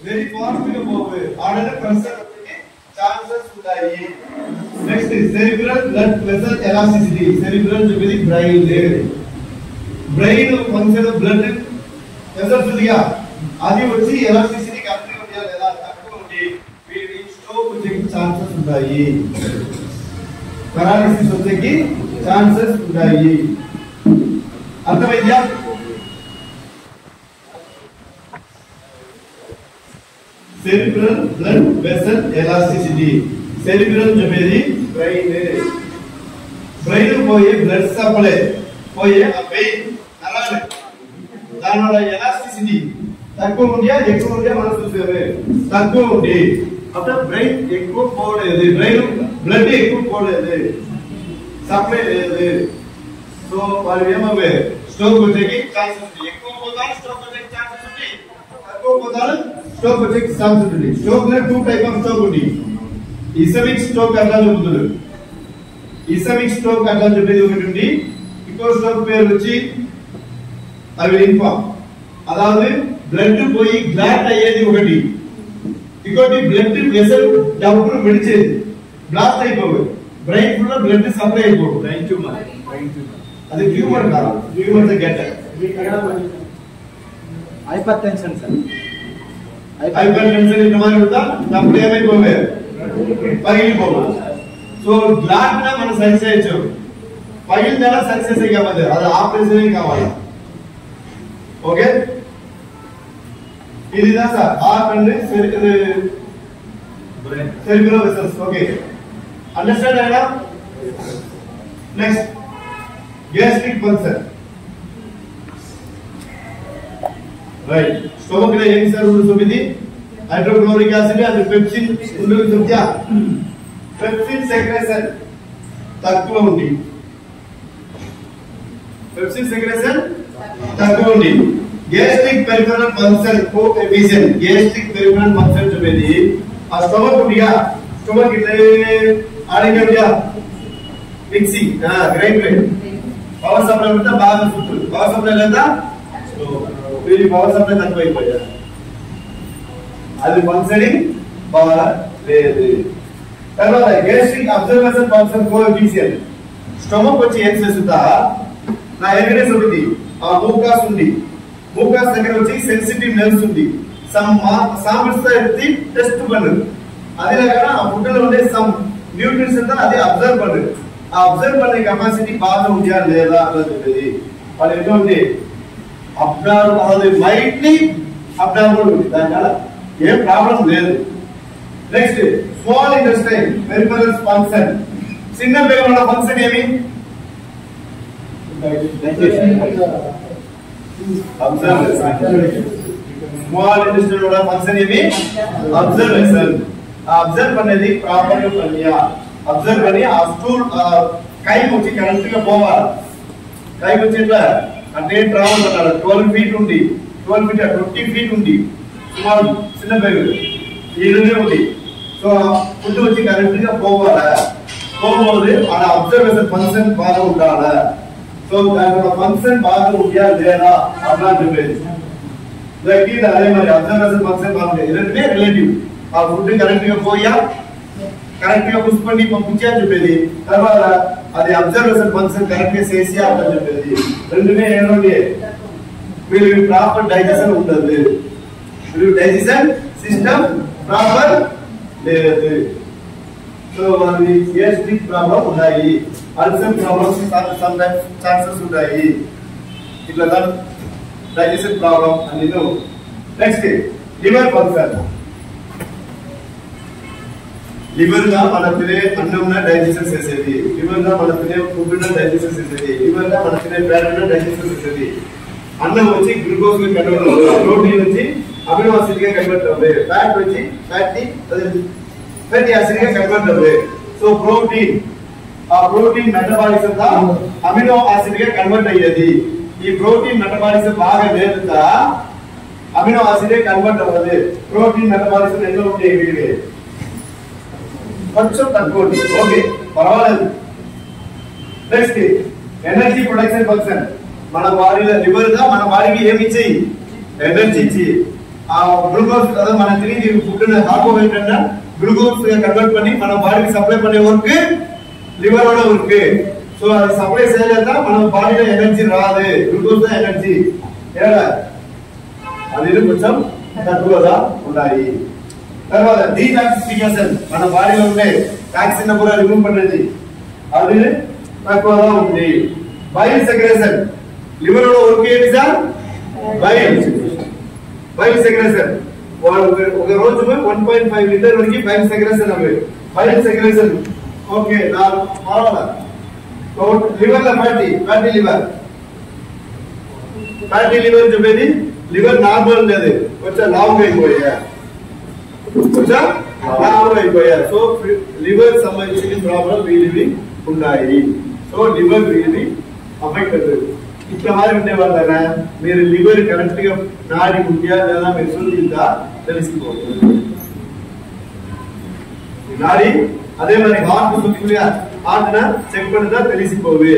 Very fast గా పోవే ఆడనే ప్రెషర్ వచ్చే ఛాన్సెస్ ఉంటాయి. Next cerebral blood pressure elasticity. Cerebral చెప్పేది బ్రెయిన్ ఫంక్షన్ బ్లడ్ ప్రెషర్ ఉందిగా అది వచ్చి ఎలాస్టిసిటీ కరెక్ట్గా ఉందా లేదా తక్కువ ఉండి వీటి స్ట్రోక్ వచ్చే ఛాన్సెస్ ఉంటాయి. పారాలిసిస్ వచ్చేకి ఛాన్సెస్ ఉంటాయి. అర్థమైందా? Cerebral blood vessel elasticity. Cerebral చెప్పేది బ్రెయిన్ పోయే బ్లడ్ సప్లై పోయే ఆ వెయిన్ నరాలు దానివల్ల ఎలాస్టిసిటీ తక్కువ ఉండి ఎక్కువ ఉండి మనం చూసేవే తక్కువ ఉండి అప్పుడు బ్రెయిన్ ఎక్కువ పోలేదు, బ్రెయిన్ బ్లడ్ ఎక్కువ పోలేదు, సప్లై లేదు. సో వాళ్ళు ఏమవే స్ట్రోక్ వచ్చేకి ఛాన్సెస్ ఉంది. ఎక్కువ పోతారు స్ట్రోక్ వచ్చేకి ఛాన్సెస్ ఉంది, తక్కువ పోతారు స్ట్రోక్ వచ్చేకి ఛాన్సెస్ ఉంది. స్ట్రోక్ లో 2 టైప్ ఆఫ్ స్ట్రోక్ ఉంది. ఇసమిక్ స్ట్రోక్ అట్లా చెబుతుంది. ఇసమిక్ స్ట్రోక్ అట్లా చెప్పేది ఒకటి ఉంది. ఇంకో స్ట్రోక్ పేరు వచ్చి అవి ఇన్ఫార్మ్, అதாவது బ్లడ్ పోయి గ్లాట్ అయ్యేది ఒకటి, ఇంకోటి బ్లడ్ వెసల్ డబ్బులు విడిచేది బ్లాస్ట్ అయిపోవు, బ్రెయిన్ ఫుల్ లో బ్లడ్ సప్లై అయిపోవు. బ్రెయిన్ ట్యూమర్ అది ట్యూమర్ కాదు, tumour get hyper tension sir. Hyper tension ఇంత மாதிரி ఉందా డబ్బులు ఏమైపోవే పగిలిపోవు. సో గ్లాట్ న మనం సరి చేయొచ్చు, పగిలిందా సక్సెస్ కావాలి, అది ఆపరేషన్ కావాలి. ఓకే இதுதான் sir heart and cerebral vessels. Okay understand ஆயிடா? Next gastric pulsar. ரைட் ஸ்டொமக்ல ఏం సార్ ఉంది చూపింది? హైడ్రోక్లోరిక్ యాసిడ్ అండ్ పెప్సిన్ ఉంది చూద్దా? పెప్సిన్ సెక్రెషన్ తక్కువ ఉంది, పెప్సిన్ సెక్రెషన్ తక్కువ ఉంది. Gastric peripheral function coefficient. Gastric peripheral function చెప్పేది ఆ స్టమక్ ఉందిగా, స్టమక్ ఇట్లా ఆడిగా మిక్సీ గ్రైండ్ పవర్ సప్లై ఉంటే బాగా సుత్తులు, పవర్ సప్లై లేదా వీరి పవర్ సప్లై తక్కువ అయిపోయా, అది ఫంక్షనింగ్ బాగా లేదు. తర్వాత gastric observation function coefficient. Stomach వచ్చి ఏం చేస్తుందా నా ఎవిడెన్స్ ఉంది, ఆ మూకాస్ ఉంది, మూకాస్ దగ్గర వచ్చి సెన్సిటివ్ నర్వ్స్ ఉంది, టెస్ట్ పన్ను అదే రకంగా ఆ ఫుడ్ లో ఉండే సమ్ న్యూట్రియంట్స్ అంతా అది అబ్జర్వ్ పన్ను, ఆ అబ్జర్వ్ పన్నే కెపాసిటీ బాగా ఉందా లేదా అని చెప్పేది. వాళ్ళు ఎట్లా ఉంది అబ్జర్వ్ అది మైట్లీ అబ్జర్వ్ ఉంది, దానివల్ల ఏం ప్రాబ్లం లేదు. Next small intestine peripheral function. చిన్న పేగుల ఫంక్షన్ ఏమి? స్మాల్ ఇంటెస్టైన్ కూడా ఫంక్షన్ ఏమి? అబ్జర్వేషన్. అబ్జర్వ్ అనేది ప్రాపర్ గా పనియా, అబ్జర్వ్ అని ఆ స్టూల్ కై వచ్చి కరెక్ట్ గా పోవాలి. కై వచ్చి ఇట్లా అంటే ట్రావెల్ అన్నాడు 12 ఫీట్ ఉంది, 12 ఫీట్ 20 ఫీట్ ఉంది స్మాల్ చిన్న పేగు ఈడనే ఉంది. సో ఫుడ్ వచ్చి కరెక్ట్ గా పోవాలా, పోవాలి అలా అబ్జర్వేషన్ ఫంక్షన్ బాగా ఉండాలా. సో దాని ఫంక్షన్ బాగా ఉందా లేదా అట్లా చెప్పేది. అదే మరి అబ్జర్వేషన్ ఫంక్షన్ బాగుంది, రెండే రిలేటివ్. ఆ ఫుడ్ కరెక్ట్ గా పోయా, కరెక్ట్ గా పుష్పండి పంపించా చెప్పేది, తర్వాత అది అబ్జర్వేషన్ ఫంక్షన్ కరెక్ట్ గా చేసి అట్లా చెప్పేది. రెండునే ఏంటంటే వీళ్ళు ప్రాపర్ డైజెషన్ ఉంటుంది, వీళ్ళు డైజెషన్ సిస్టమ్ ప్రాపర్ లేదు. సో వాళ్ళకి గ్యాస్ట్రిక్ ప్రాబ్లం ఉన్నాయి, ulcer problems some times chances ఉంటాయి, ఇట్లా డైజెషన్ ప్రాబ్లం అని. Next liver function. లివర్ గా మన తినే అన్నం డైజెషన్ చేసేది, లివర్ గా మన తినే ఫుడ్ డైజెషన్ చేసేది, లివర్ గా మన తినే ఫ్యాట్ డైజెషన్ చేసేది. అన్నం వచ్చి గ్లూకోజ్ గా కన్వర్ట్ అవుతుంది, ప్రోటీన్ వచ్చి అమినో యాసిడ్ గా కన్వర్ట్ అవుతుంది, ఫ్యాట్ వచ్చి ఫ్యాటీ యాసిడ్ గా కన్వర్ట్ అవుతుంది. సో ప్రోటీన్ ఆ ప్రోటీన్ మెటబాలిజం గా అమినో యాసిడ్ గా కన్వర్ట్ అయ్యేది. ఈ ప్రోటీన్ మెటబాలిజం బాగా లేదుగా అమినో యాసిడ్ గా కన్వర్ట్ అవ్వదు. ప్రోటీన్ మెటబాలిజం ఎంత ఉంటే వీడికి కొంచెం తక్కువ ఉంది, ఓకే పర్వాలేదు. Next energy production function. మన బాడీలో లివర్ గా మన బాడీకి ఏమి ఇచ్చేయి? ఎనర్జీ ఇచ్చి. குளுக்கோஸ் அதாவது మన తిరిగి ఫుడ్ కార్బోహైడ్రేట్ குளுக்கோஸ் கன்வெர்ட் பண்ணி మన బాడీకి సప్లై பண்ணే వర్క్ లివర్ వర్క్ సో అది సప్లై చేయలేక మన బాడీలో ఎనర్జీ రాదు గ్లూకోజ్ తో ఎనర్జీ ఏడా అది కొంచెం తక్కువగా ఉన్నాయి తర్వాత డీటాక్సిఫికేషన్ మన బాడీలో ఉండే టాక్సిన్ కూడా రిమూవ్ పண்றது అది తక్కువగా ఉంది బైల్ సెక్రేషన్ లివర్ లో వర్క్ ఏంటి సార్ బైల్ సెక్రేషన్ ఒక రోజు 1.5 లీటర్ వరకు బైల్ సెక్రేషన్ అవ్వే బైల్ సెక్రేషన్ ఓకే నా పర్వాలా तो लिवर ला फैटी लिवर చెప్పేది లివర్ నార్మల్ లేదు కొంచెం లావుగా అయిపోయా సో లివర్ సంబంధించిన ప్రాబ్లం వీలివి ఉన్నాయి సో లివర్ వీలివి అఫెక్ట్ అవుతుంది ఇట్లా మారి ఉండే వాళ్ళ మీరు లివర్ కరెక్ట్ గా నాడి ఉందా లేదా మీరు సులువుగా తెలుసుకోవచ్చు నాడి அதே மாதிரி ஹார்ட் சுத்திக்குள்ள ஹார்ட்னா செக் பண்ணதா தெரிசி போவே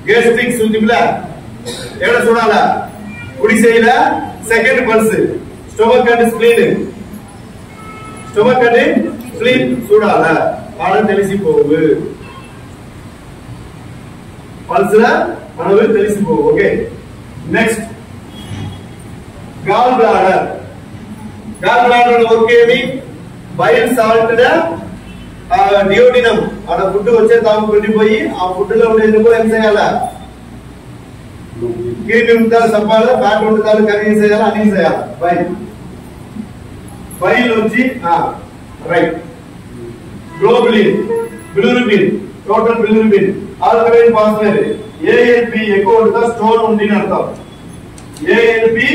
கேஸ்ட்ரிக் சுத்திக்குள்ள எவ்வளவு சொன்னால குடிசையில second pulse stomach and spleen சூடால ஆள தெரிசி போவே பல்ஸ்ல அளவு தெரிசி போவே ஓகே நெக்ஸ்ட் gall bladder ஓகேவி bile salt డియోడినం అక్కడ ఫుడ్ వచ్చే తాము కొట్టిపోయి ఆ ఫుడ్ లో ఉండేందుకు ఏం చేయాలా కీటి ఉంటారు చెప్పాలి ఫ్యాట్ ఉంటారు కర్రీ చేయాలి అన్ని చేయాలి బైల్ వచ్చి right bilirubin total bilirubin alkaline phosphate ALP ఎక్కువ ఉంటుందా స్టోన్ ఉంది అని అర్థం ఏఎల్పి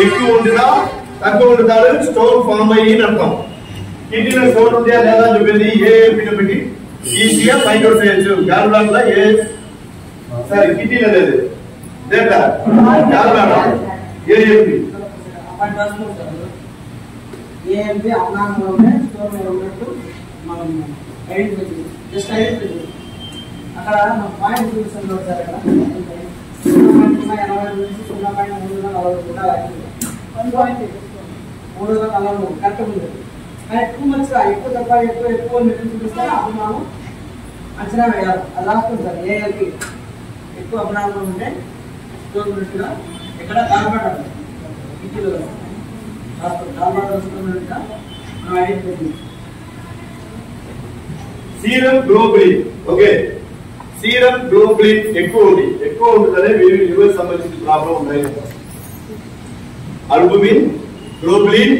ఎక్కువ ఉంటుందా తక్కువ ఉంటుందా స్టోన్ ఫామ్ అయ్యి అని అర్థం కిడ్నీలో స్టోన్ ఉందా లేదా అని చెప్పేది ఏఎల్పి పెట్టి ఈజీగా ఫైండ్ అవుట్ చేయొచ్చు గాల్ బ్లాడర్ ఏ సరే కిడ్నీలో లేదు data gall bladder ALP ALP అన్నానంలో స్టోన్ ఉన్నట్టు మనం ఐడెంటిఫై జస్ట్ ఐడెంటిఫై అక్కడ మనం పాయింట్ చూపిస్తాం సార్ అక్కడ 0.80 నుంచి 0.340 ఉండాలి 1.340 కరెక్ట్ ఉంది టూ మచ్ ఎక్కువ తక్కువ ఎక్కువ మెటీరియల్ చూపిస్తారో అప్పుడు మనం అంచనా వేయాలి అది రాస్తుంది సార్ ఏఎల్పి ఎక్కువ అభినామం ఉంటే స్టోన్ ఉన్నట్టుగా ఎక్కడ కార్బన్ ఇంటిలో రాస్తుంది కార్బన్ వస్తున్నట్టుగా మనం identify serum globulin okay serum globulin ఎక్కువ ఉంటుందనే లివర్ సంబంధించిన ప్రాబ్లం ఉన్నాయి అల్బుమిన్ గ్లోబులిన్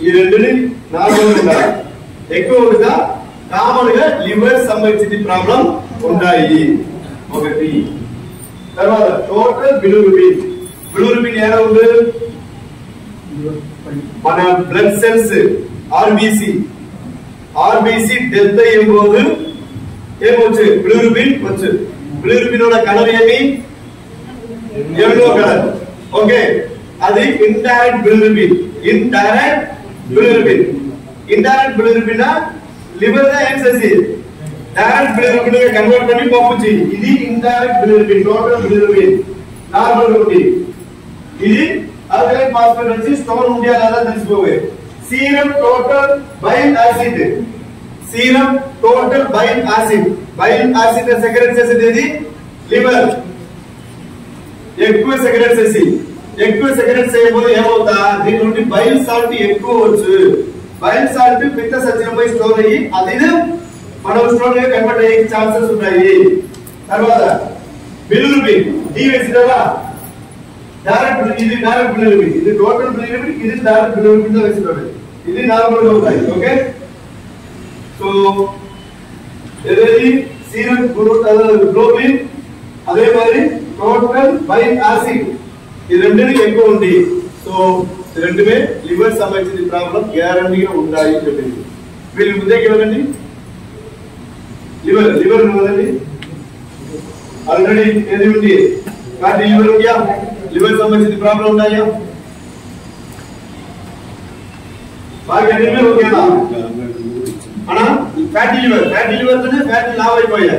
ఈ రెండుని నార్మల్ ఉండాలి ఎక్కువ ఉంటుందా కామన్ గా లివర్ సంబంధించిన ప్రాబ్లం ఉంటాయి ఒకటి తర్వాత టోటల్ బిలిరుబిన్ ఎలా ఉంది మన బ్లడ్ సెల్స్ ఆర్బిసి డెత్ అయ్యేపోదు ఏమొచ్చు బిలిరుబిన్ కలర్ ఏమి ఎల్లో కలర్ ఓకే అది ఇండైరెక్ట్ బిలిరుబిన్ బిలిరుబిన్ లివర్ దా ఏం చేసి డైరెక్ట్ బిలిరుబిన్ గా కన్వర్ట్ பண்ணி పంపుచి ఇది indirect bilirubin total bilirubin normal ఉంది ఇది ఆల్కలైన్ ఫాస్ఫేట్ నుంచి స్టోన్ ఉందా లేదా తెలుసుకోవే serum total bile acid secrete చేసేది లివర్ ఎక్కువ సెక్రెట్ చేయబోదు ఏమవుతా దీని నుండి బైల్ సాల్ట్ ఎక్కువ వచ్చు బైల్ సాల్ట్ పిత్త సజ్జనపై స్టోర్ అయ్యి అది మనం స్టోర్ గా కన్వర్ట్ అయ్యే ఛాన్సెస్ ఉన్నాయి తర్వాత బిలిరుబిన్ డి వేసినారా ఇది డైరెక్ట్ బిలిరుబిన్ ఇది టోటల్ బిలిరుబిన్ ఇది డైరెక్ట్ బిలిరుబిన్ తో వేసినారు ఇది నార్మల్ గా ఉంటాయి ఓకే సో ఏదైతే సీరం గ్లోబులిన్ అదే మరి టోటల్ బైల్ యాసిడ్ ఈ రెండుని ఎక్కువ ఉంది సో రెండుమే లివర్ సంబంధించిన ప్రాబ్లం గ్యారంటీగా ఉంటాయి చెప్పింది వీళ్ళు ముందేకి వెళ్ళండి లివర్ ఇవ్వదండి ఆల్రెడీ ఏది ఉంది ఫ్యాటీ లివర్ ఉందా లివర్ సంబంధించిన ప్రాబ్లం ఉన్నాయా బాగా లివర్ ఓకేనా అన్నా ఫ్యాటీ లివర్ తోనే ఫ్యాటీ లావ్ అయిపోయా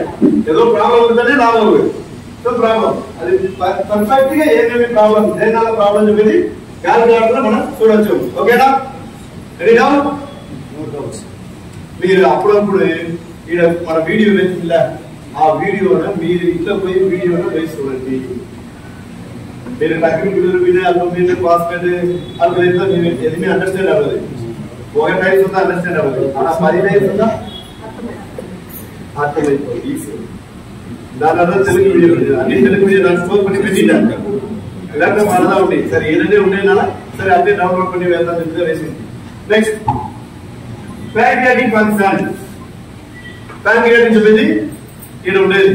ఏదో ప్రాబ్లం ఉంటేనే లావ్ అవ్వదు సో ప్రాబ్లం అది పర్ఫెక్ట్ గా ఏమేమి ప్రాబ్లం దేనాల ప్రాబ్లం చెప్పేది క్యాలిక్యులేటర్ లో మనం చూడొచ్చు. ఓకేనా? Ready now? మీరు అప్పుడప్పుడు ఇక్కడ మన వీడియో వేసిందా, ఆ వీడియోను మీరు ఇంట్లో పోయి వీడియోను వేసి చూడండి. మీరు టెక్నికల్ అల్యూమినియం ఫాస్ఫేట్ అల్కలైన్తో ఎన్ని అండర్స్టాండ్ అవ్వదు. ఒక టైప్స్ ఉందా అండర్స్టాండ్ అవ్వదు. అలా 10 టైప్స్ ఉందా అర్థమైపోతుంది ఈజీ. దాని అర్థం తెలుగు వీడియో అన్ని తెలుగు వీడియో దాంట్లో కొన్ని పెట్టింటారు. ఇలాంటి మనదా ఉంది. సరే ఏదైనా ఉండేనా సరే అదే డౌన్లోడ్ பண்ணி వెళ్తాం వేసింది. Next pancreatic function. ప్యాంక్రియాటిక్ చెప్పేది ఇది ఉండేది.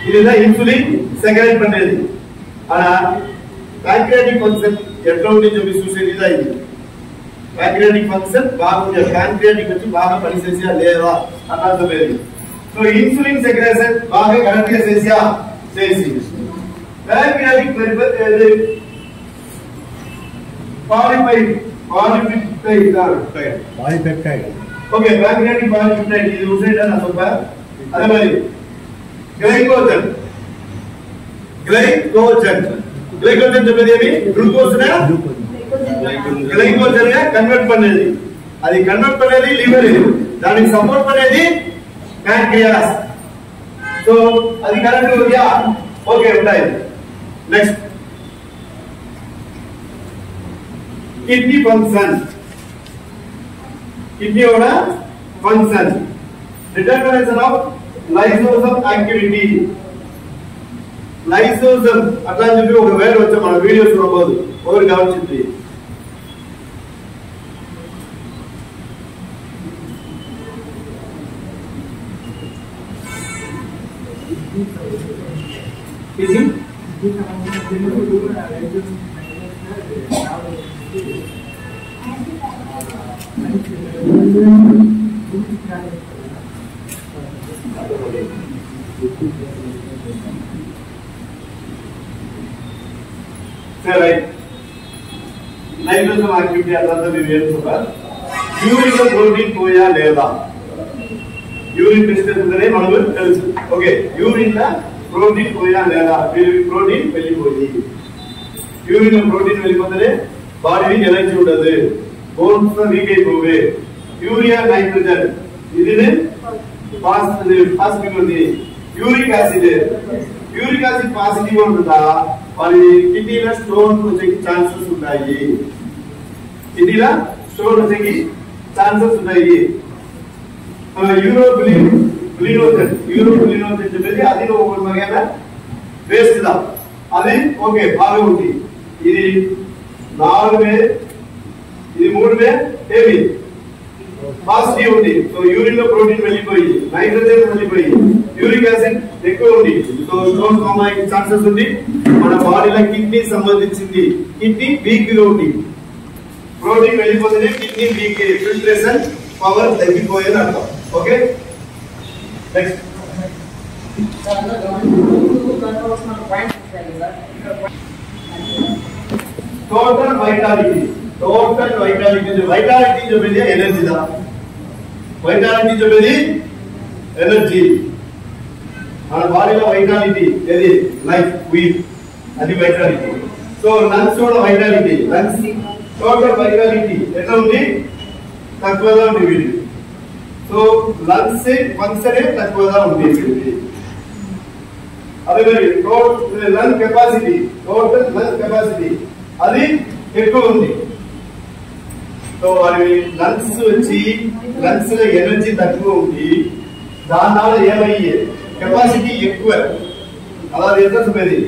இதுதான் ఇన్సులిన్ సెక్రెట్ பண்ணేది. అలా ప్యాంక్రియాటిక్ ఫంక్షన్ ఎట్లా ఉంది చెప్పి చూసేది ఇదా. ఇది ప్యాంక్రియాటిక్ ఫంక్షన్ బాగుంది. ప్యాంక్రియాటిక్ వచ్చి బాగా పనిచేసా లేదా అని అర్థమేది. సో ఇన్సులిన్ సెక్రెషన్ బాగా కరెక్ట్ గా చేసా చేసి pancreatic polypeptide. Okay, pancreatic polypeptide ఇది చూసేదా నా సొప్ప. అదే మరి గ్లైకోజన్. గ్లైకోజన్ చెప్పేది ఏమి? గ్లూకోజ్ గ్లైకోజన్ గా కన్వర్ట్ పనేది. అది కన్వర్ట్ పనేది లివర్. దానికి సపోర్ట్ పనేది ప్యాంక్రియాస్. సో అది కరెక్ట్ ఉందా? ఓకే ఉంటాయి. Next kidney function. కిడ్నీ కూడా function determination of lysosome activity. Lysosome అట్లా అని చెప్పి ఒక వేరు వచ్చా మన వీడియో చూడబోదు. ఎవరు గమనించింది? లైసోజోమ్ యాక్టివిటీ అదంతా మీరు నేర్చుకుంటారు. యూరిన్ లో ప్రోటీన్ పోయా లేదా? యూరిన్ టెస్ట్ చేస్తుందనే మనకు తెలుసు. ఓకే, యూరిన్ లో ప్రోటీన్ పోయా లేదా? ప్రోటీన్ వెళ్ళిపోయి యూరిన్ లో ప్రోటీన్ వెళ్ళిపోతే బాడీ ఎనర్జీ ఉండదు, బోన్స్ వీక్ అయిపోవే. యూరియా నైట్రోజన్ ఇది పాజిటివ్ ఉంది. యూరిక్ యాసిడ్ పాజిటివ్ ఉంటుందా? మరి కిడ్నీలో స్టోన్ వచ్చే ఛాన్సెస్ ఉన్నాయి. కిడ్నీలో స్టోన్ వచ్చే ఛాన్సెస్ ఉన్నాయి. యూరోగ్లినోజన్ చెప్పేది అది ఒక వగైన వేస్ట్ దా. అది ఓకే బాగా ఉంది. ఇది 4 ఇది 3 ఏమి పాజిటివ్ ఉంది. సో యూరిన్ లో ప్రోటీన్ వెళ్ళిపోయి నైట్రోజన్ వెళ్ళిపోయి యూరిక్ యాసిడ్ ఎక్కువ ఉంది. సో స్టోన్ ఫామ్ అయ్యే ఛాన్సెస్ ఉంది. మన బాడీలో కిడ్నీ సంబంధించింది. కిడ్నీ వీక్ గా ఉంది. ప్రోటీన్ వెళ్ళిపోతే కిడ్నీ వీక్, ఫిల్ట్రేషన్ పవర్ తగ్గిపోయేది అర్థం. Okay, next total vitality. Vitality చెప్పేది ఎనర్జీ దా. వైటాలిటీ చెప్పేది ఎనర్జీ. మన బాడీలో వైటాలిటీ ఏది? లైఫ్ వీక్, అది వైటాలిటీ. సో లంగ్స్ కూడా వైటాలిటీ. లంగ్స్ టోటల్ వైటాలిటీ ఎట్లా ఉంది? తక్కువగా ఉంది వీడి. సో లంగ్స్ ఫంక్షన్ తక్కువగా ఉంది వీడి. అదే మరి టోటల్ లంగ్ కెపాసిటీ అది ఎక్కువ ఉంది. సో అది లంగ్స్ వచ్చి లంగ్స్ లో ఎనర్జీ తక్కువ ఉంది. దానివల్ల ఏమయ్యే కెపాసిటీ ఎక్కువ. అలా ఎంత చెప్పేది?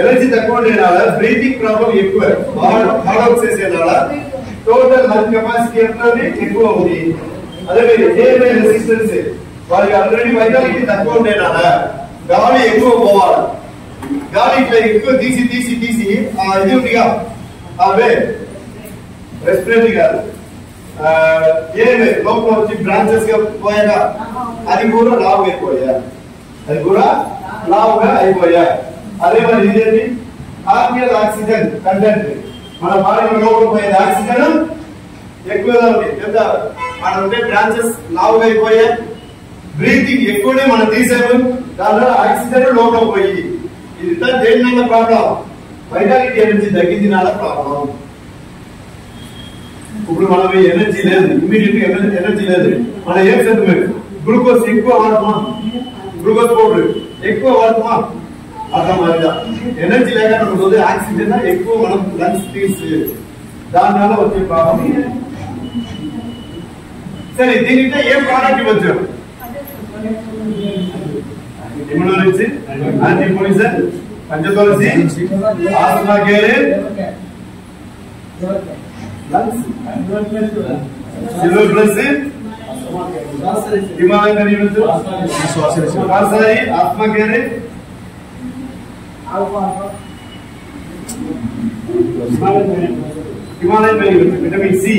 ఎనర్జీ తక్కువ ఉండేనాల బ్రీతింగ్ ప్రాబ్లం ఎక్కువ. హార్డ్ వర్క్ చేసేనాల టోటల్ లంగ్ కెపాసిటీ అనేది ఎక్కువ ఉంది. అదే ఎయిర్ రెసిస్టెన్స్ వాళ్ళకి ఆల్రెడీ వైటాలిటీ తక్కువ ఉండేనాల గాలి ఎక్కువ పోవాలి. గాలి ఇట్లా ఎక్కువ తీసి ఇది ఉందిగా అవే రెస్పిరేటరీ కాదు, ఏమే లోపల వచ్చి బ్రాంచెస్ గా పోయాగా అది కూడా లావుగా అయిపోయా. అదే మరి ఇదేంటి? Artificial oxygen content. మన బాడీలో లోపల పోయేది ఆక్సిజన్ ఎక్కువగా ఉంది. ఎంత మన ఉంటే బ్రాంచెస్ లావుగా అయిపోయా. బ్రీతింగ్ ఎక్కువనే మనం తీసాము. దానివల్ల ఆక్సిజన్ లోపల పోయి ఇది దేని వల్ల ప్రాబ్లం? వైటాలిటీ ఎనర్జీ తగ్గించినాల ప్రాబ్లం. ఇప్పుడు మనం ఎనర్జీ లేదు, ఇమీడియట్ ఎనర్జీ లేదు, మనం ఏం చేద్దాం? గ్లూకోజ్ ఎక్కువ వాడతామా? గ్లూకోజ్ పౌడర్ ఎక్కువ వాడతామా? అర్థమైందా? ఎనర్జీ లేకుండా ఆక్సిజన్ ఎక్కువ మనం లంగ్స్ తీసుకోలేదు, దానివల్ల వచ్చే ప్రాబ్లం. సరే, దీనితో ఏం ప్రోడక్ట్ ఇవ్వచ్చు? Immunology, anti poison, Panchatulsi, asthma care, silver plus, Himalayan ఇవ్వచ్చు, ఆస్మా కేర్, హిమాలయన్ ఇవ్వచ్చు, విటమిన్ సి.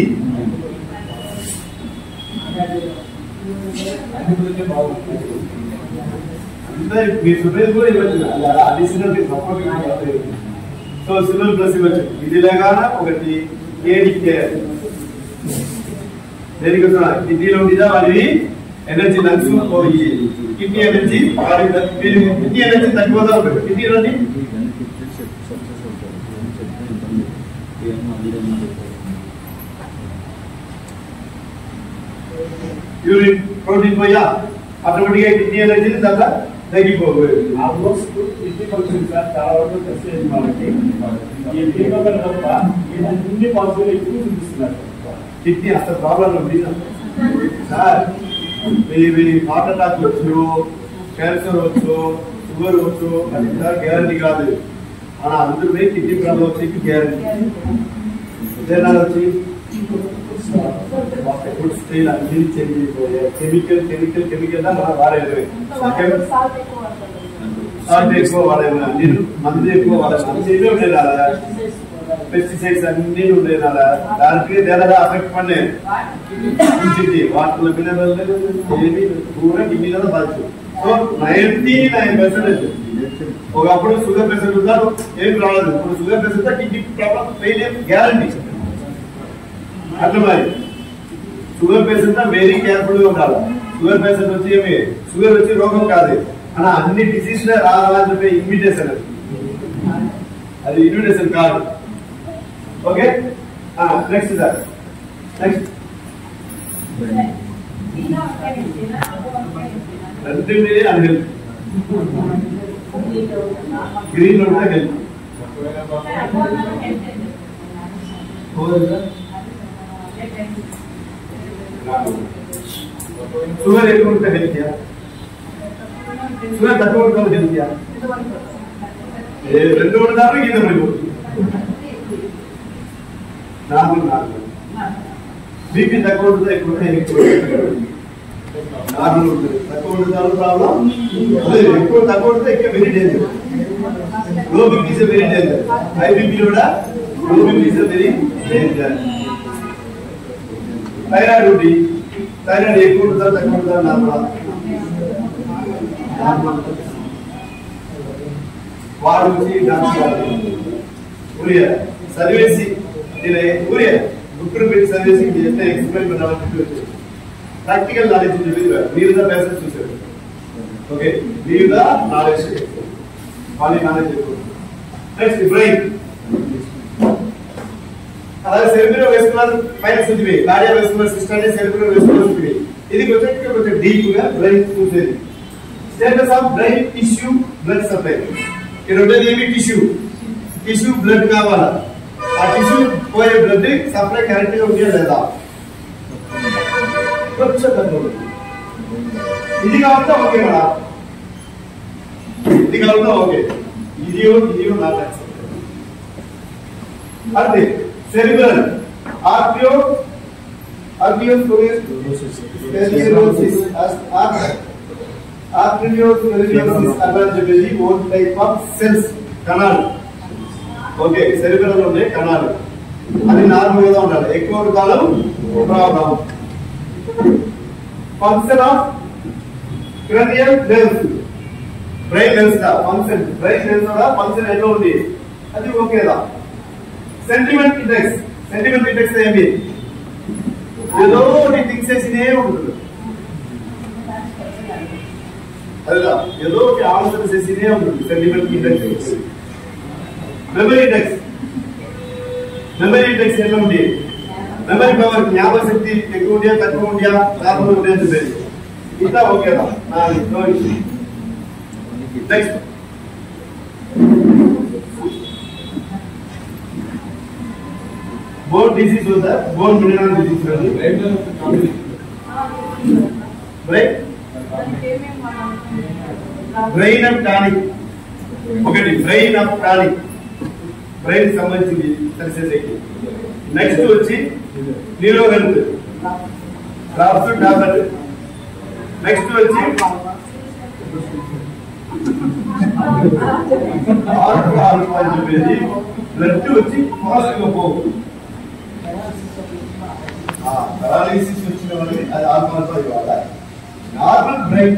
మీ సుప్రీం కూడా ఇవ్వచ్చు, additional support. So silver plus ఇవ్వచ్చు. ఇది లేగాన ఒకటి కేర్, దేనికి కిడ్నీలో ఉండేదా వారి ఎనర్జీ లంగ్స్ పోయి కిడ్నీ ఎనర్జీ కిడ్నీ ఎనర్జీ తగ్గిపోతా ఉంటుంది. కిడ్నీలోని యూరిన్ ప్రోటీన్ పోయా ఆటోమేటిక్ గా కిడ్నీ ఎనర్జీ తగ్గిపోతుంది. ఆల్మోస్ట్ కిడ్నీ ఫంక్షన్ సార్ చాలా వరకు టెస్ట్ చేయండి వాళ్ళకి. ఈ హీమోగ్లోబిన్ తప్ప కిడ్నీ పాజిటివ్ ఎక్కువ చూపిస్తున్నారు. కిడ్నీ అసలు ప్రాబ్లం ఉంది సార్. మీ హార్ట్ అటాక్ వచ్చు, క్యాన్సర్ వచ్చు, షుగర్ వచ్చు, అది గ్యారంటీ కాదు. మన అందరూ కిడ్నీ ప్రాబ్లం వచ్చి గ్యారంటీ దేనాలు వచ్చి ఫుడ్ స్టైల్ అన్ని చేంజ్ అయిపోయాయి. కెమికల్ మనం వాడేది, సాల్ట్ ఎక్కువ వాడేమా, మందు ఎక్కువ వాడేమా, ఇవే ఉండే కదా, పెస్టిసైడ్స్ అన్ని ఉండే కదా, దానికి దేదా అఫెక్ట్ పడే వాటిలో మినరల్ ఏమి పూరా కిడ్నీ కదా బాధ్యత. సో 99% ఒకప్పుడు షుగర్ పేషెంట్ ఉన్నారు ఏం రాలేదు, ఇప్పుడు sugar patient kidney problem fail guarantee. అర్థమైంది? షుగర్ పేషెంట్ వెరీ కేర్ఫుల్ గా ఉండాలి. షుగర్ పేషెంట్ వచ్చి ఏమి షుగర్ వచ్చి రోగం కాదు, అలా అన్ని డిసీజ్ రావాలని చెప్పి ఇన్విటేషన్, అది ఇన్విటేషన్ కాదు. Okay, next sir, next unhealth, green లో కూడా హెల్త్. షుగర్ ఎక్కువ ఉంటే హెల్త్, షుగర్ తక్కువ ఉంటుంది హెల్త్. రెండు ఉంటారు గీత పడిపోతుంది. బీపీ తక్కువ ఉంటుంది, ఎక్కువ నార్మల్ ఉంటుంది. తక్కువ ఉంటుంది ప్రాబ్లం, ఎక్కువ తక్కువ ఉంటుంది ఇంకా very danger. Low BP is very danger. High BP కూడా low BP is very danger. Thyroid ఉంది, థైరాయిడ్ ఎక్కువ ఉంటుందా తక్కువ ఉంటుందా? నార్మల్. వాడు వచ్చి ఊరియా సర్వేసి ఊరియా గుప్పుడు పెట్టి సర్వేసింగ్ చేస్తే ఎక్స్పెరిమెంట్ అవ్వాలి. ప్రాక్టికల్ నాలెడ్జ్ మీరు ద బెస్ట్ చూసారు. ఓకే, మీరు ద నాలెడ్జ్ వాళ్ళ నాలెడ్జ్ ఎక్కువ. నెక్స్ట్ బ్రెయిన్, అలాగే సెరిబ్రల్ వెస్కులర్ ఫైనస్ ఉంది, కార్డియో వెస్కులర్ సిస్టమ్ అనేది సెరిబ్రల్ వెస్కులర్ ఉంది. ఇది కొంచెం డీప్ గా బ్రెయిన్ చూసేది. Status of brain tissue blood supply. ఈ రెండోది ఏమి టిష్యూ బ్లడ్ కావాలా, ఆ టిష్యూ పోయే బ్లడ్ సప్లై కరెక్ట్ గా ఉందా లేదా, ఇది కావాలంటే ఓకే కదా, ఇది కావాలంటే ఓకే, ఇది నాకు అంటే సెరిబ్రల్ ఆర్థియోస్క్లెరోసిస్ చెప్పేసి ఓన్ టైప్ ఆఫ్ సెల్స్, కణాలు. ఓకే, సెరిబ్రల్ ఉండే కణాలు, అది నార్మల్ గా ఉండాలి. ఎక్కువ కాలం problem. Function of cranial nerves, brain nerves దా ఫంక్షన్, బ్రెయిన్ నెర్వ్స్ దా ఫంక్షన్ ఎట్లా ఉంది అది ఓకేదా. సెంటిమెంట్ ఇండెక్స్ ఏమి ఏదో థింగ్స్ చేసినే ఉంటుంది, అదేదా ఏదో ఆలోచన చేసినే ఉంటుంది. సెంటిమెంట్ ఇండెక్స్ మెమరీ ఇండెక్స్ ఎలా ఉంది మెమరీ పవర్ జ్ఞాపక శక్తి ఎక్కువ ఉండే తక్కువ ఉండే నార్మల్ ఉండే అని చెప్పేది ఇట్లా ఓకేనా నెక్స్ట్ बोन डिजीज होता है bone mineral disease brain of tonic ఒకటి బ్రెయిన్ ఆఫ్ టానిక్ బ్రెయిన్ సంబంధించి తెలిసేది నెక్స్ట్ వచ్చి neuro health drops tablet next వచ్చి ఆల్కహాల్ చెప్పేది బ్లడ్ వచ్చి ఫాస్ట్ గా పోవు पैरालिसिस వచ్చిన వాళ్ళకి అది ఆల్కహాల్ ఇవ్వాలి నార్మల్ బ్రెయిన్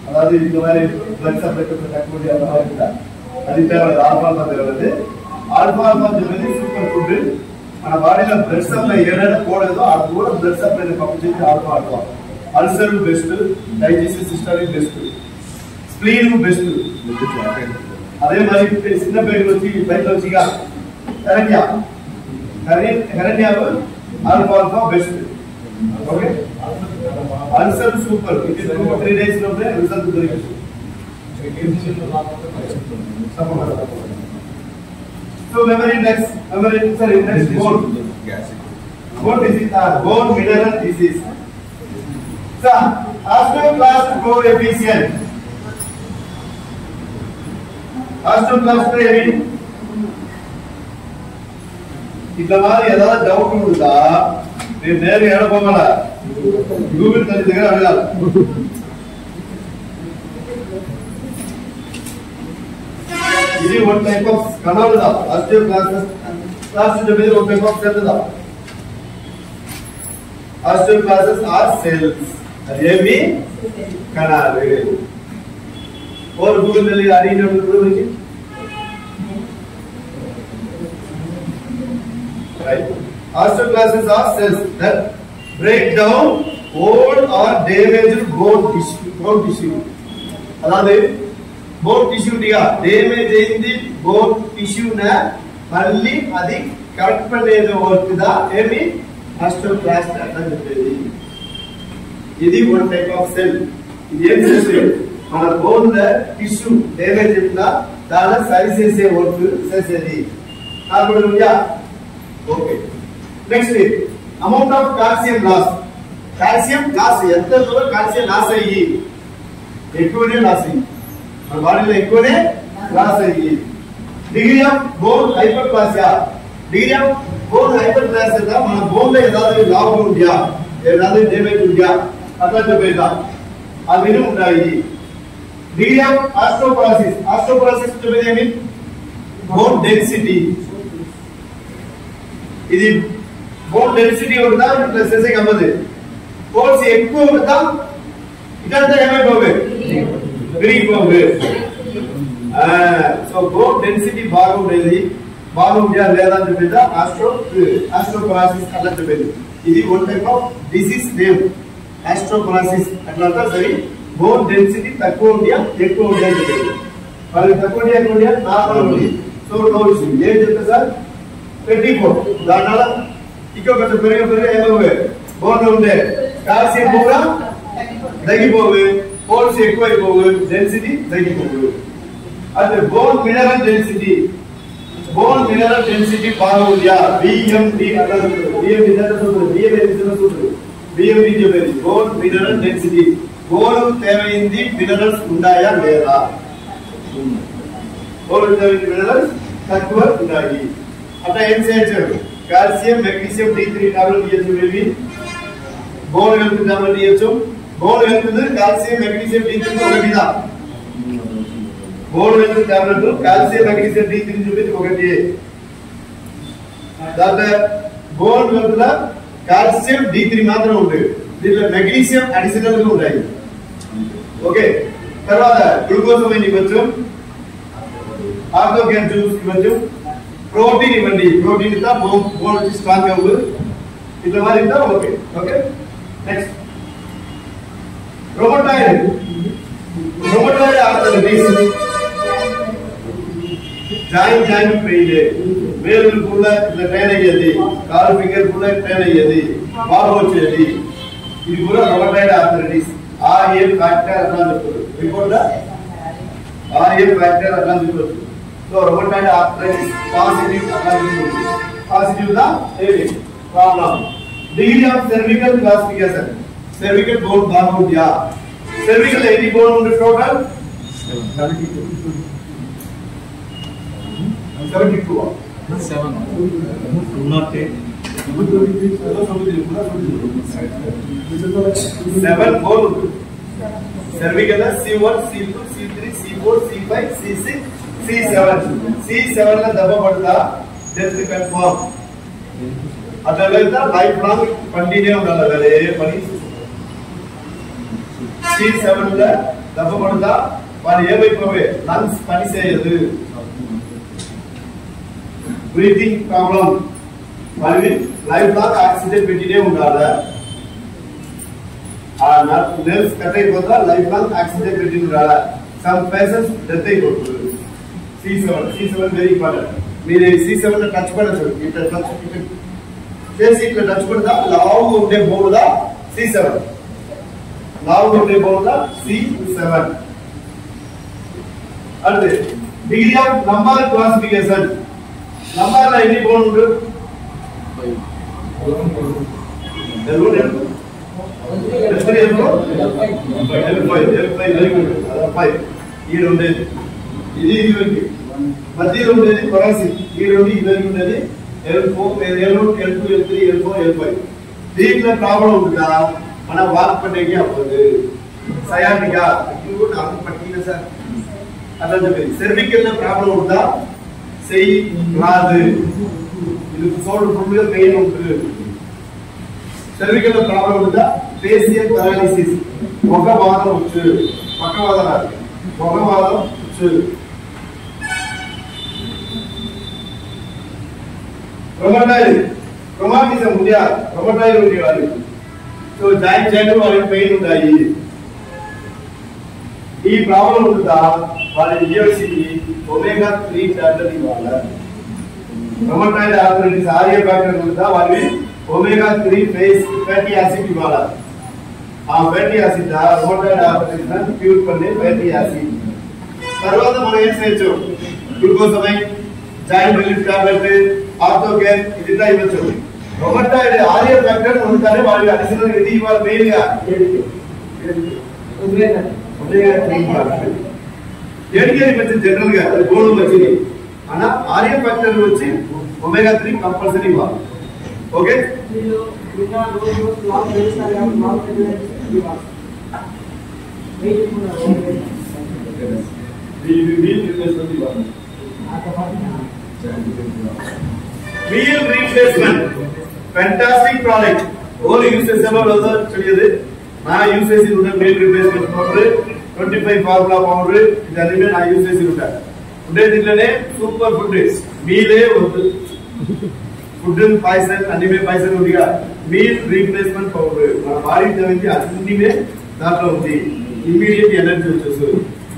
అதாவது இந்த மாதிரி బ్లడ్ సప్లై కొంచెం తక్కువ ఉంటే అది తేవాలి ఆల్కహాల్ తేవాలి ఆల్కహాల్ అనేది సూపర్ ఫుడ్ మన బాడీలో బ్లడ్ సప్లై ఏదైనా పోలేదో ఆ కూడా బ్లడ్ సప్లై పంపించేది alcohol ulcer best digestive system best spleen best అదే మరి చిన్న పేరు వచ్చి బయట వచ్చిగా హెరణ్యాలు alpha best okay ulcer super it is 2-3 days లోనే రిజల్ట్ దొరికింది so memory index bone disease bone mineral disease so osteoblast coefficient osteoblast ఏమి ఇట్లా మరి ఏదైనా డౌట్ ఉంటుందా నేను నేరుగా ఏడపోగల గూగుల్ తల్లి దగ్గర అడగాలి ఇది వన్ టైప్ ఆఫ్ కణాలుదా ఆస్ట్రోబ్లాస్ట్ చెప్పేది వన్ టైప్ ఆఫ్ సెల్ దా ఆస్ట్రోబ్లాస్ట్ ఆర్ సెల్స్ అదేమి కణాలు और गूगल తల్లి అడిగినప్పుడు right osteoclasts are cells that break down old or damaged bone tissue అలాగే bone tissue దిగా డ్యామేజ్ అయింది bone tissue న మళ్ళీ అది కరెక్ట్ అనేది అవుతుందా ఏమి osteoclast అని చెప్పేది ఇది వన్ టైప్ ఆఫ్ సెల్ ఇది ఏం చేస్తుంది మన బోన్ టిష్యూ డ్యామేజ్ అయిందా దాన్ని సరి చేసే వర్క్ చేసేది కాబట్టి okay next amount of calcium loss ఎంత దూరం కాల్షియం లాస్ అయ్యి ఎక్కువనే లాస్ అయ్యి మన బాడీలో ఎక్కువనే లాస్ అయ్యి డిగ్రీ ఆఫ్ బోన్ హైపర్ప్లాసియా మన బోన్ లో ఏதாவது లాభం ఉందా ఏதாவது డ్యామేజ్ ఉందా అట్లా చెప్పేదా అవి ఉంటాయి డిగ్రీ ఆఫ్ ఆస్ట్రోపోరోసిస్ చెప్పేది ఏమి బోన్ డెన్సిటీ ఇది బోన్ డెన్సిటీ ఉంటుందా ప్లస్ చేసే గమ్మది బోన్స్ ఎక్కువ ఉంటుందా ఇదంతా ఏమైపోవే విరిగిపోవే సో బోన్ డెన్సిటీ బాగుండేది లేదా అని చెప్పేది ఆస్ట్రోపోరోసిస్ అట్లా చెప్పేది ఇది one type of disease name osteoporosis అట్లా సరే బోన్ డెన్సిటీ తక్కువ ఉండియా ఎక్కువ ఉండియా అని చెప్పేది వాళ్ళకి తక్కువ ఉండియా ఎక్కువ ఉండియా నార్మల్ ఉంది సో నో ఇష్యూ ఏం చెప్తా సార్ 24 దానివల్ల ఇంకా కొంచెం పెరిగే ఏమవువే బోన్ ఉండే కాల్షియం కూడా తగ్గిపోవే బోన్స్ ఎక్కువైపోవు డెన్సిటీ తగ్గిపోవు అదే బోన్ మినరల్ డెన్సిటీ బాగుందా బిఎండి బిఎండి చెప్పేది బోన్ మినరల్ డెన్సిటీ బోన్ తేవైంది మినరల్స్ ఉన్నాయా లేదా బోన్ తేవైంది మినరల్స్ తక్కువ ఉన్నాయి అట్లా ఏం చేయొచ్చు కాల్షియం మెగ్నీషియం D3 టాబ్లెట్ ఇవ్వచ్చు బేబీ బోన్ హెల్త్ టాబ్లెట్ ఇవ్వచ్చు bone health calcium magnesium D3 ఒకటిదా bone health tablet calcium magnesium D3 చూపించి ఒకటి దాంట్లో బోన్ హెల్త్ లో కాల్షియం D3 మాత్రం ఉంటుంది దీంట్లో మెగ్నీషియం అడిషనల్ గా ఉంటాయి ఓకే తర్వాత గ్లూకోజమైన్ ఇవ్వచ్చు ఆర్థోగెన్ జ్యూస్ ఇవ్వచ్చు ప్రోటీన్ ఇవ్వండి ప్రోటీన్ ఇస్తా బోన్ స్ట్రాంగ్ అవ్వు ఇట్లా మరి ఇస్తా okay next rheumatoid arthritis joint pain వేలు కూడా ఇట్లా ట్రైన్ అయ్యేది, కాలు ఫింగర్ కూడా ట్రైన్ అయ్యేది, బాగా వచ్చేది. ఇది కూడా రొమటాయిడ్ ఆర్థరైటిస్. RA ఫ్యాక్టర్ అట్లా చెప్తారు. రిపోర్ట్ RA ఫ్యాక్టర్ అట్లా చెప్తారు. సో రొమటాయిడ్ ఆర్థరైటిస్ పాజిటివ్ అట్లా చెప్తారు. పాజిటివ్ దా ఏది problem. Degree of cervical classification. cervical bone బాగా ఉందా? cervical ఎన్ని బోన్ ఉంది total? 72. 7 bone. cervical C1, C2, C3, C4, C5, C6, C7. C7 ला దెబ్బ పడతా డెత్ కన్ఫర్మ్. అట్లా లైఫ్ లాంగ్ కంటిన్యూ ఉండాలి అదే పని. C7 లా దెబ్బ పడతా వాడు ఏమైపోవే లంగ్స్ పని చేయదు, బ్రీతింగ్ ప్రాబ్లం, మరి లైఫ్ లాంగ్ ఆక్సిజన్ పెట్టినే ఉండాలి. ఆ నెర్వ్స్ కట్ అయిపోతా లైఫ్ లాంగ్ ఆక్సిజన్ పెట్టి ఉండాలి. సమ్ పేషెంట్స్ డెత్ అయిపోతుంది. C7 very important. మీరు C7 టచ్ పడచ్చు, ఇట్లా టచ్ చేసి ఇట్లా టచ్ పడతా లావు ఉండే బోర్డుదా C7, లావు ఉండే బోర్డుదా C7. అంటే degree of number classification. Number లో ఎన్ని బోన్ ఉండు? 5. ఈ ఉండేది ఇది మధ్యలో ఉండేది కొరాసిక్. ఈ రెండు ఇవన్నీ ఉండేది L4, L2, L3, L4, L5. దీంట్లో ప్రాబ్లం ఉంటుందా? మన వాక్ పట్టేకి అవ్వదు. సయాటిగా ఇది కూడా నాకు పట్టిన సార్ అట్లా చెప్పేది. సెర్వికల్ ప్రాబ్లం ఉంటుందా? చెయ్యి రాదు, ఇది సోల్డర్ ఫుల్ పెయిన్ ఉంటుంది. సెర్వికల్ ప్రాబ్లం ఉంటుందా? ఫేసియల్ పారాలిసిస్, ముఖవాదం వచ్చు, పక్కవాదం రాదు, ముఖవాదం వచ్చు. రొమాటిజం ఉందా? రొమటాయిడ్ ఉండేవాళ్ళు. సో జాయింట్ వాళ్ళకి పెయిన్ ఉంటాయి. ఈ ప్రాబ్లం ఉంటుందా? వాళ్ళ యూఎస్సికి omega-3 టాబ్లెట్ ఇవ్వాలి. రొమటాయిడ్ ఆర్థరైటిస్ RA ఫ్యాక్టర్ ఉంటుందా? వాళ్ళకి omega-3 ఫ్యాటీ యాసిడ్ ఇవ్వాలి. ఆ fatty acid rheumatoid arthritis cure పడే ఫ్యాటీ యాసిడ్. తర్వాత మనం ఏం చేయొచ్చు? Glucosamine, joint relief tablet, Orthocare ఇదిలా ఇవ్వచ్చు. రొమటాయిడ్ RA ఫ్యాక్టర్ ఉంటారే వాళ్ళకి అడిషనల్ ఇది ఇవ్వాలి. మెయిన్ గా జనరల్ గా అది గోల్డ్ వచ్చింది అన్నా. RA ఫ్యాక్టర్ వచ్చి omega-3 కంపల్సరీ ఇవ్వాలి. Okay, meal replacement fantastic product. Only use చేసేవాళ్ళు తెలియదు. నా యూస్ చేసి meal replacement powder, 25 formula powder, ఇదన్నీ నా యూస్ చేసి ఉంటాను. ఉండే దీంట్లోనే సూపర్ ఫుడ్ మీలే వద్దు. ఫుడ్ పాయిజన్ అన్ని పాయిజన్ ఉందిగా. మీల్ రీప్లేస్మెంట్ పౌడర్ మన బాడీ గురించి అన్ని దాంట్లో ఉంది. ఇమ్మీడియట్ ఎనర్జీ వచ్చేసి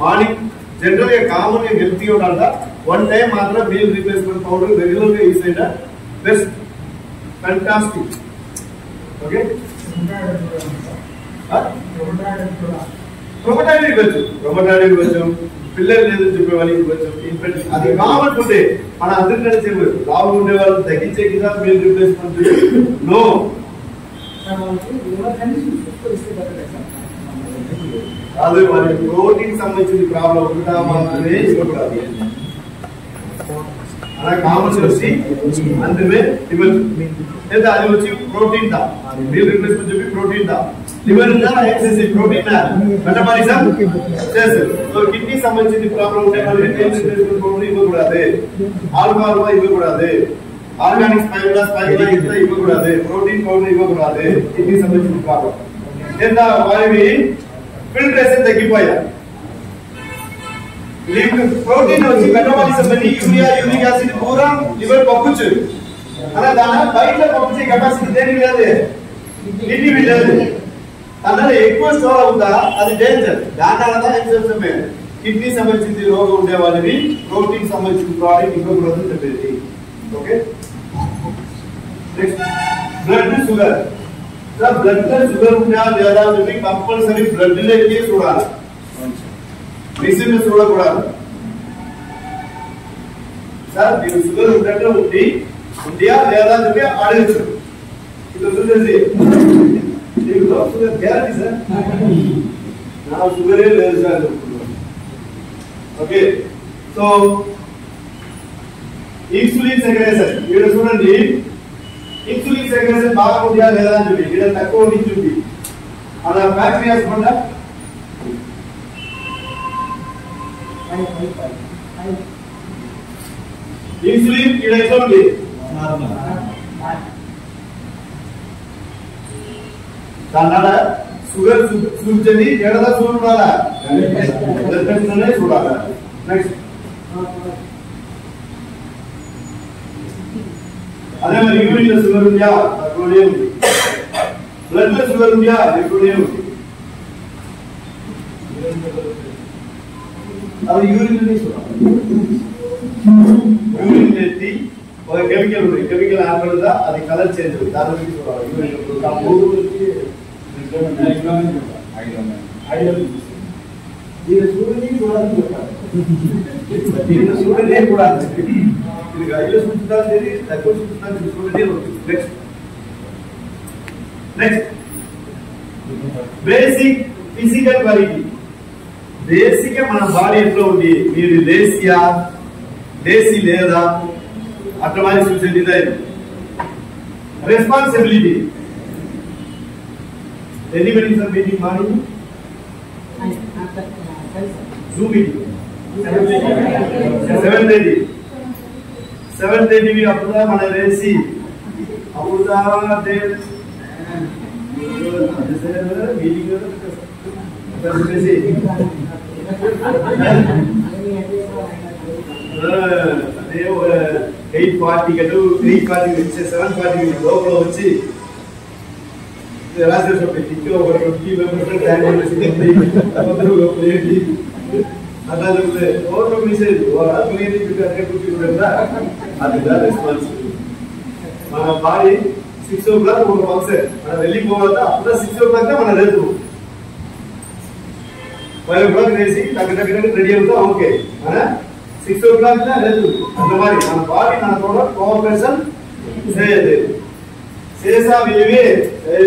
మార్నింగ్ జనరల్ గా కామన్ గా హెల్తీగా ఉండాలి. 1 టైం మాత్రం మీల్ రీప్లేస్మెంట్ పౌడర్ రెగ్యులర్ గా యూస్ అయినా బెస్ట్, ఫెంటాస్టిక్. ఓకే, రొమటాయిడ్ ఇవ్వచ్చు, పిల్లలు లేదని చెప్పే వాళ్ళకి ఇవ్వచ్చు. ఇన్ఫెక్షన్ అది కామన్ ఫుడ్. మన అందరికీ చెప్పారు లావు ఉండే వాళ్ళు తగ్గించే కదా మీల్ రీప్లేస్మెంట్. నో, అది వాళ్ళకి ప్రోటీన్ సంబంధించిన ప్రాబ్లం ఉందా మాత్రమే ఇవ్వకూడదు. అలా కామన్ వచ్చి అందుకే ఇవ్వచ్చు. లేదా అది వచ్చి ప్రోటీన్ దా మీల్ రీప్లేస్మెంట్ చెప్పి ప్రోటీన్ దా లివర్ ఎక్సెసివ్ ప్రోటీన్ మెటబాలిజం చేస్తారు. సో కిడ్నీ సంబంధించిన ప్రాబ్లం ఉంటే వాళ్ళకి ఇవ్వకూడదు. ఆల్కహాల్ ఇవ్వకూడదు. ఆర్గానిక్ స్పైరులా ఇవ్వకూడదు. ప్రోటీన్ పౌడర్ ఇవ్వకూడదు. కిడ్నీ సంబంధించిన ప్రాబ్లం. లేదా వారివి ఫిల్ట్రేషన్ తగ్గిపోయా. ప్రోటీన్ వచ్చి మెటబాలిజం బట్టి యూరిక్ యాసిడ్ పూరా లివర్ పంపుచ్చు. అలా దాని బయట పంపించే కెపాసిటీ దేనికి లేదు, కిడ్నీ లేదు. అందులో ఎక్కువ స్టోర్ అవుతా అది డేంజర్. దాని వల్ల కిడ్నీ సంబంధించిన రోగం ఉండే వాళ్ళవి ప్రోటీన్ సంబంధించిన ప్రోడక్ట్ ఇవ్వకూడదని చెప్పేది. Okay, next blood sugar. Sir blood లో షుగర్ ఉందా లేదా అని కంపల్సరీ బ్లడ్ లోకి చూడాలి, మిషన్ చూడకూడదు. సార్ మీరు షుగర్ ఉన్నట్టు ఉండియా లేదా అని చెప్పి అడగచ్చు. ఇది చూసేసి మీకు షుగర్ గ్యారంటీ సార్, నా షుగరే లేదు sir. Okay, so insulin secretion ఇక్కడ చూడండి, ఇన్సులిన్ సెక్రేషన్ బాగా ఉందా లేదా అని చెప్పి ఇక్కడ తక్కువ ఉంటుంది. అలా ప్యాంక్రియాస్ కూడా ఇన్సులిన్ ఇక్కడ ఎంత ఉంది దానివల్ల షుగర్ చూపించండి ఎడదా చూడాలా చూడాలా. నెక్స్ట్ అదే మరి యూరిన్ లో షుగర్ ఉందా తక్కువనే ఉంది, బ్లడ్ లో షుగర్ ఉందా ఎక్కువనే ఉంది. అది యూరిన్ యూరిన్ ఎత్తి ఒక కెమికల్ ఉంది, కెమికల్ ఆపడదా అది కలర్ చేంజ్ అవుతుంది, దాని గురించి చూడాలి. చూడండి కూడా బేసిక్ ఫిజికల్ క్వాలిటీ. బేసిక్ గా మన బాడీ ఎట్లా ఉంది, మీరు లేసియా లేసి లేదా అట్లా మరి చూసే డిజైన్. రెస్పాన్సిబిలిటీ ఎన్ని meetings or meeting morning Zoom meeting 7:30 అప్పుడు మన లేసి అప్పుడు మీటింగ్ 8:40 కటు 3:40 వచ్చి 7:40 లోపల వచ్చి రాజేష్ ఇంట్లో ఒక 50 మెంబర్స్ టైం అట్లా ఓవర్ మిసేజ్ అది రెస్పాన్సిబిలిటీ. మన బాడీ 6 o'clock ఒక ఫంక్షన్ మనం వెళ్ళిపోవాలా, అప్పుడు 6 o'clock మన రేపు 5 o'clock వేసి దగ్గర రెడీ అవుతా. ఓకే, మన 6 o'clock రేపు అంత మరి మన బాడీ మన కూడా కోఆపరేషన్ చేయదు, చేసా విలువే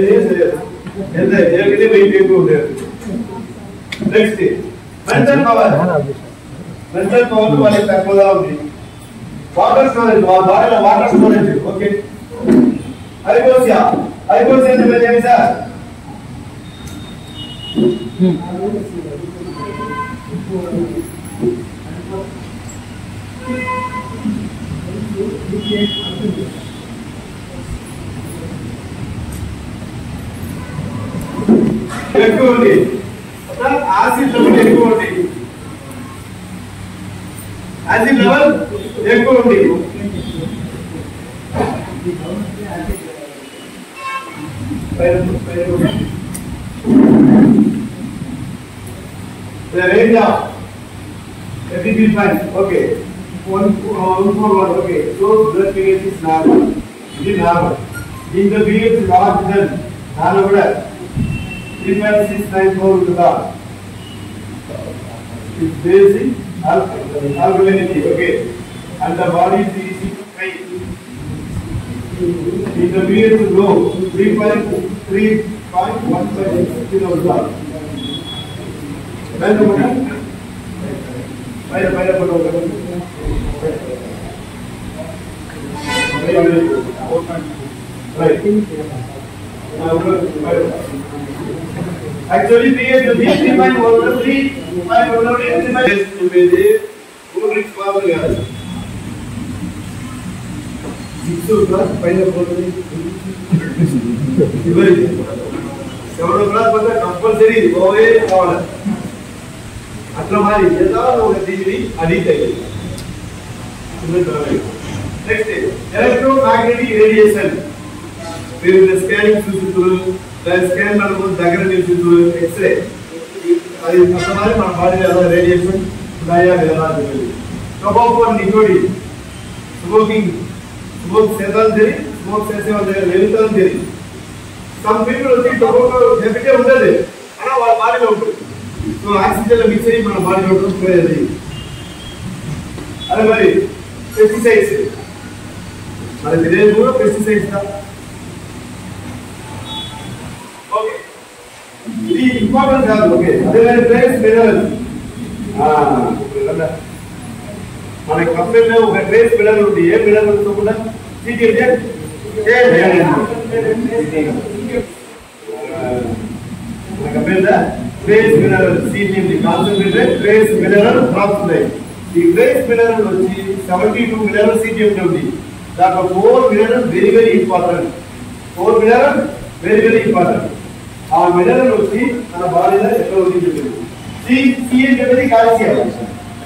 చేయదు, ఎంత ఏకదే వెయిట్ ఎక్కువ ఉండేది. Next mental power. Mental power వాళ్ళకి తక్కువగా ఉంది. వాటర్ స్టోరేజ్, బాడీలో water storage. Okay, hypoxia. Hypoxia అంటే ఏమి సార్? ఎక్కువ ఉంది, యాసిడ్ లెవెల్ ఎక్కువ ఉంది, యాసిడ్ లెవెల్ ఎక్కువ ఉంది. The range of 33.5. Okay, 141. Okay, so blood pH is normal. It is normal. In the pH is larger than normal. 3.694 ఉంటుందా? It's basic alkalinity. Okay, and the body is easy to fight. In the pH is low, 3.156 ఉంటుందా? Right. Actually, pH is 3.113. Compulsory పోయే కావాలి. అట్లా మరి ఏదో ఒక దీనిని అడిగితే. Next electromagnetic radiation. మీరు స్కానింగ్ చూస్తున్నారు, దాని స్కాన్ మనకు దగ్గర నిలుచున్నారు, ఎక్స్రే అది ఒక్కసారి మన బాడీలో ఎలా రేడియేషన్ ఉన్నాయా లేదా అని తెలియదు. టొబాకో నికోడి స్మోక్ చేద్దాం తెలియదు, స్మోక్ చేసే వాళ్ళ దగ్గర వెళ్తాం తెలియదు. సమ్ పీపుల్ వచ్చి టొబాకో ఎఫెక్టే ఉండదు అలా వాళ్ళ బాడీలో ఉంటుంది. సో ఆక్సిజన్ మిక్స్ అయ్యి మన బాడీలో పోయేది. అదే మరి పెస్టిసైడ్స్, మరి విలేజ్ కూడా పెస్టిసైడ్స్. ఓకే, ఇది ఇంపార్టెంట్ కాదు. ఓకే, అదే మరి ట్రేస్ మినరల్. మన కంపెనీలో ఒక ట్రేస్ మినరల్ ఉంది. ఏ మినరల్ కూడా trace mineral selenium concentrated trace mineral drops ఉన్నాయి. ఈ ట్రేస్ మినరల్ వచ్చి 72 మినరల్ సీనియం ఉంది. దాంట్లో 4 mineral very very important. 4 mineral very very important. ఆ మినరల్ వచ్చి మన బాడీలో ఎక్కడ ఉంది? సి అని చెప్పేది కాల్షియం,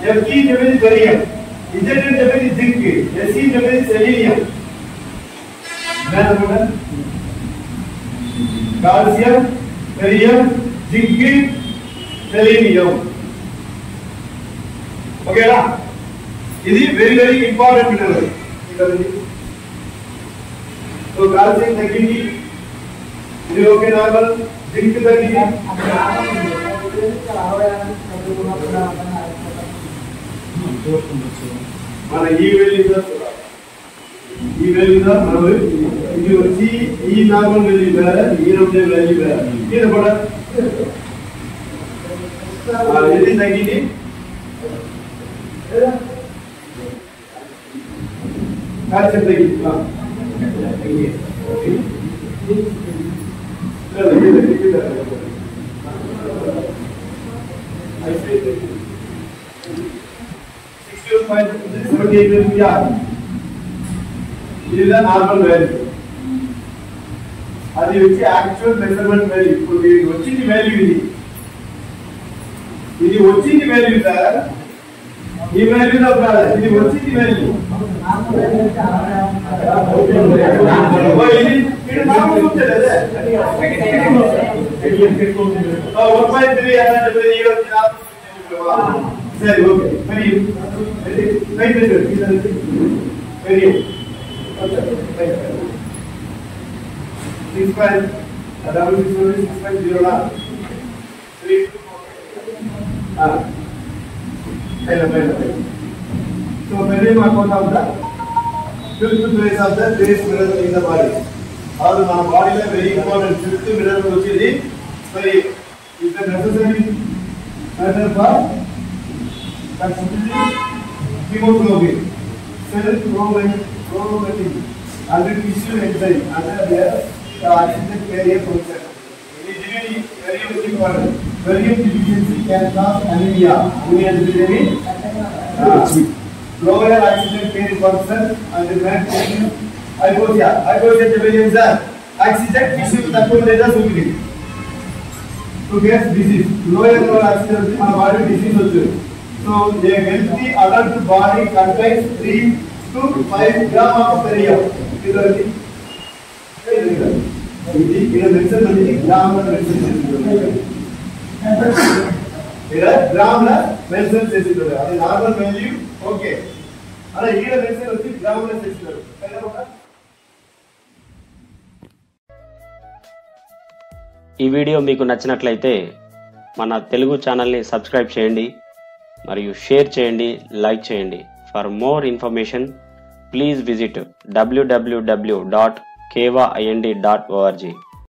ఎఫ్ అని చెప్పేది బెరియం, ఇజెడ్ అని చెప్పేది జింక్, ఎస్ అని చెప్పేది selenium. Calcium, barium, zinc, selenium. ఓకేనా? ఇది very very important mineral. So calcium తగ్గింది, ఇది ఓకే నార్మల్. జింక్ తగ్గింది, మన ఈ వాల్యూ ఇది వచ్చి ఈ నార్మల్ వాల్యూ వేరే, ఈ నార్మల్ వాల్యూ వేరే. ఇది కూడా ఇది తగ్గింది. కాల్షియం తగ్గింది. ఇది నార్మల్ వాల్యూ, అది వచ్చి యాక్చువల్ మెజర్మెంట్ వాల్యూ. ఇప్పుడు ఇది వచ్చింది వాల్యూ, ఇది వచ్చింది వాల్యూ సార్, ఈ వాల్యూలో కాదు, ఇది వచ్చింది వాల్యూ. సరే ఓకే, మరి So medium amount of the fifth place of the trace mineral in the body. Or our body is very important. Fifth mineral which is very is the necessary matter for hemoglobin, cell chromatin, and tissue enzyme, and their oxygen carrier function. It is very important. Barium deficiency can cause anemia. Anemia is lower oxygen carrier function and the hypoxia. Hypoxia is the oxygen tissue తక్కువ లేదా సూచిక. To get disease, lower oxygen మన body disease వచ్చేది. So a healthy adult body contains 3 to 5 grams of barium. ఇది ఇక్కడ mention ఉంది, gram లో mention చేస్తున్నారు. ఇక్కడ గ్రామ్ లో మెన్షన్ చేస్తున్నారు. అది నార్మల్ వాల్యూ ఓకే. అలా ఇక్కడ మెన్షన్ వచ్చి గ్రామ్ లో చేస్తున్నారు. ఈ వీడియో మీకు నచ్చినట్లయితే మన తెలుగు ఛానల్ని సబ్స్క్రైబ్ చేయండి మరియు షేర్ చేయండి, లైక్ చేయండి. For more information please visit www.kevaind.org.